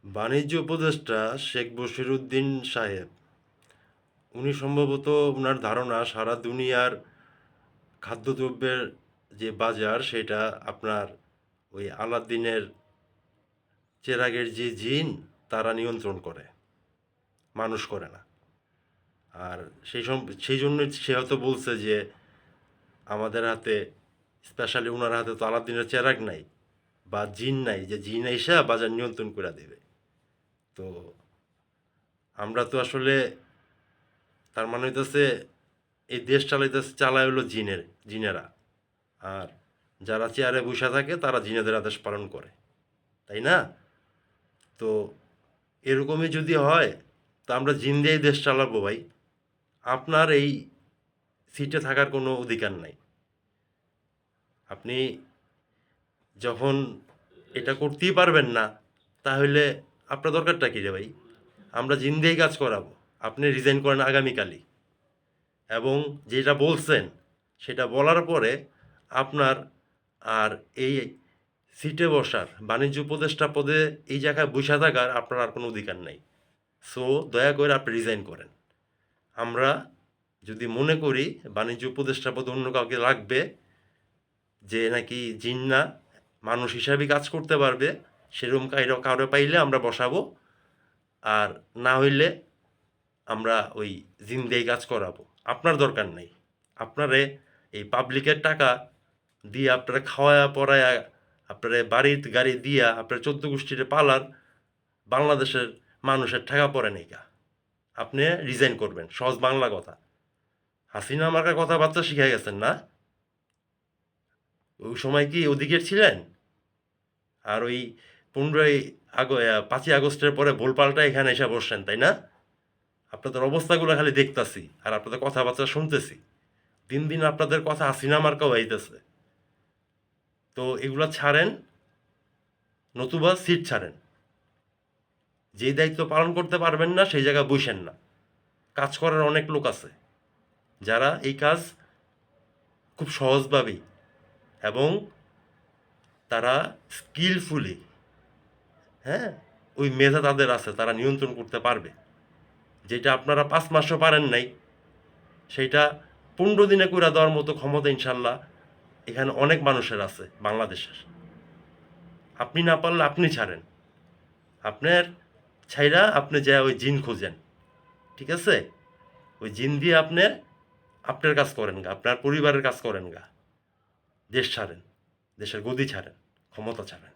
বাণিজ্য উপদেষ্টা শেখ বশিরউদ্দিন সাহেব, উনি সম্ভবত ওনার ধারণা সারা দুনিয়ার খাদ্যদ্রব্যের যে বাজার সেটা আপনার ওই আলাদ্দিনের চেরাগের যে জিন তারা নিয়ন্ত্রণ করে, মানুষ করে না। আর সেই জন্য সে হয়তো বলছে যে আমাদের হাতে, স্পেশালি ওনার হাতে তো আলাদ্দিনের চেরাগ নাই বা জিন নাই যে জিন আইসা বাজার নিয়ন্ত্রণ করে দেবে। তো আমরা তো আসলে, তার মানে হইতেছে এই দেশ চালায় হলো জিনেরা। আর যারা চেয়ারে বসে থাকে তারা জিনেদের আদেশ পালন করে, তাই না? তো এরকমই যদি হয় তো আমরা জিন দিয়েই দেশ চালাবো ভাই। আপনার এই সিটে থাকার কোনো অধিকার নাই। আপনি যখন এটা করতেই পারবেন না, তাহলে আপনার দরকারটা কী রে ভাই? আমরা জিন দিয়েই কাজ করাবো। আপনি রিজাইন করেন আগামীকালই, এবং যেটা বলছেন সেটা বলার পরে আপনার আর এই সিটে বসার, বাণিজ্য উপদেষ্টা পদে এই জায়গায় বসে থাকার আপনার আর কোনো অধিকার নাই। সো দয়া করে আপনি রিজাইন করেন। আমরা যদি মনে করি বাণিজ্য উপদেষ্টা পদে অন্য কাউকে লাগবে, যে নাকি জিন না মানুষ হিসাবে কাজ করতে পারবে, সেরকম কারো পাইলে আমরা বসাবো। আর না হইলে আমরা ওই জিন দিয়েই কাজ করাবো। আপনার দরকার নেই। আপনারে এই পাবলিকের টাকা দিয়ে আপনারা খাওয়ায়া পরায়া, আপনারা বাড়ির গাড়ি দিয়া আপনার 14 গোষ্ঠীর পালার বাংলাদেশের মানুষের টাকা পড়ে নেই। আপনি রিজাইন করবেন, সহজ বাংলা কথা। হাসিনা আমাকে কথাবার্তা শিখে গেছেন না? ওই সময় কি ওদিকের ছিলেন? আর ওই 5ই আগস্টের পরে ভুলপাল্টা এখানে এসে বসছেন, তাই না? আপনাদের অবস্থাগুলো খালি দেখতাছি আর আপনাদের কথাবার্তা শুনতেছি। দিন দিন আপনাদের কথা হাসিনা মার্কা হইতেছে। তো এগুলা ছাড়েন, নতুবা সিট ছাড়েন। যেই দায়িত্ব পালন করতে পারবেন না সেই জায়গায় বসেন না। কাজ করার অনেক লোক আছে যারা এই কাজ খুব সহজভাবেই এবং তারা স্কিলফুলি, হ্যাঁ, ওই মেধা তাদের আছে, তারা নিয়ন্ত্রণ করতে পারবে। যেটা আপনারা 5 মাসও পারেন নাই, সেইটা 15 দিনে কইরা দেওয়ার মতো ক্ষমতা ইনশাল্লাহ এখানে অনেক মানুষের আছে বাংলাদেশের। আপনি না পারলে আপনি ছাড়েন। আপনার ছাইরা আপনি যা ওই জিন খোঁজেন, ঠিক আছে? ওই জিন দিয়ে আপনার কাজ করেন গা, আপনার পরিবারের কাজ করেন গা। দেশ ছাড়েন, দেশের গদি ছাড়েন, ক্ষমতা ছাড়েন।